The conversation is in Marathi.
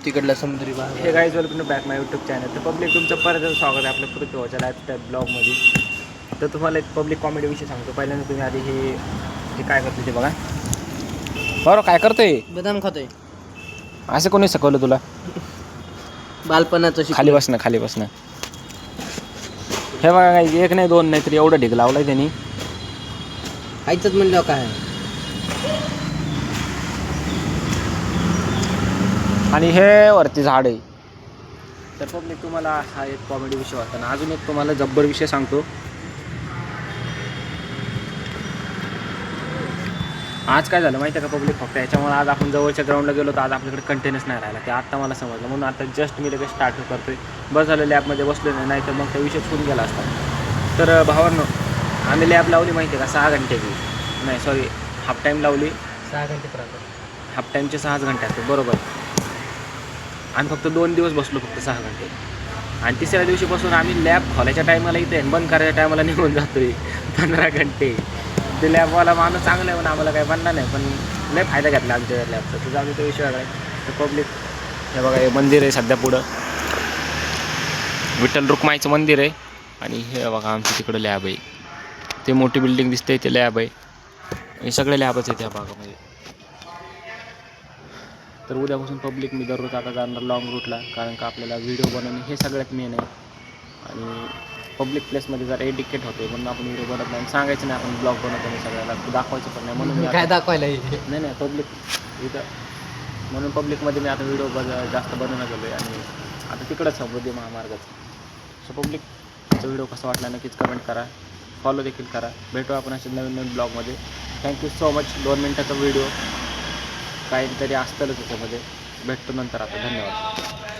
तिकडला समुद्री भाग. हे गाईज वेलकम बॅक माय यूट्यूब चॅनल. तर पब्लिक तुमचं परत स्वागत आहे आपल्या पृथ्वीच्या लाईफस्टाईल ब्लॉगमध्ये. तर तुम्हाला एक पब्लिक कॉमेडीविषयी सांगतो. पहिल्यांदा तुम्ही आधी हे काय करते ते बघा. बरं काय करतोय? बदाम खातोय. असं कोणी शिकवलं तुला? बालपणाचं खाली बसणं खाली बसणं. हे बघा काय एक नाही दोन नाही तरी एवढं ढीग लावलाय त्यांनी. खायचंच म्हणलं काय. आणि हे वरती झाड आहे. तर पब्लिक तुम्हाला हा एक कॉमेडी विषय होता ना. अजून एक तुम्हाला जब्बर विषय सांगतो. आज काय झालं माहिती आहे का पब्लिक, फक्त याच्यामुळे आज आपण जवळच्या ग्राउंडला गेलो तर आज आपल्याकडे कंटेनच नाही राहिला. ते आत्ता मला समजलं, म्हणून आता जस्ट मी लगेच स्टार्ट करतोय. बस झालं लॅबमध्ये बसलो नाही तर मग त्या विषय होऊन गेला असता. तर भावांनो, आम्ही लॅब लावली माहिती आहे का 6 घंट्याची, नाही सॉरी हाफ टाईम लावली. 6 घंटे पर्यंत. हाफ टाईमचे 6 घंटे असतात बरोबर. आम्ही फक्त 2 दिवस बसलो, फक्त 6 घंटे. आणि तिसऱ्या दिवशीपासून आम्ही लॅब खोलायच्या टायमाला इथे बंद करायच्या टायमाला निघून जातोय 15 घंटे. ते लॅबवाला माणूस चांगला आहे, पण आम्हाला काही बनणार नाही, पण लय फायदा घेतला आमच्या लॅबचा. तर जाऊ तो विषय वेगळा आहे. तर पब्लिक हे बघा, हे मंदिर आहे सध्या पुढं, विठ्ठल रुक्माईचं मंदिर आहे. आणि हे बघा आमची तिकडं लॅब आहे. ते मोठी बिल्डिंग दिसते ते लॅब आहे. हे सगळे लॅबच आहे त्या भागामध्ये. तर उद्यापासून पब्लिक मी दररोज आता जाणार लॉंग रूटला, कारण का आपल्याला व्हिडिओ बनवणे हे सगळ्यात मेन आहे. आणि पब्लिक प्लेसमध्ये जर एडिकेट होते म्हणून आपण व्हिडिओ बनत नाही, सांगायचं नाही आपण ब्लॉग बनवतो मी सगळ्याला, दाखवायचं पण नाही. म्हणून काय दाखवायला नाही पब्लिक इथं, म्हणून पब्लिकमध्ये मी आता व्हिडिओ जास्त बनवणं गेलो आहे. आणि आता तिकडंच समृद्धी महामार्गाचं. सो पब्लिकचा व्हिडिओ कसा वाटला नक्कीच कमेंट करा, फॉलो देखील करा. भेटू आपण अशा नवीन नवीन ब्लॉगमध्ये. Thank you so much. 2 मिनटाचा व्हिडिओ काहीतरी असतं त्याच्यामध्ये. भेटतो नंतर आता. धन्यवाद.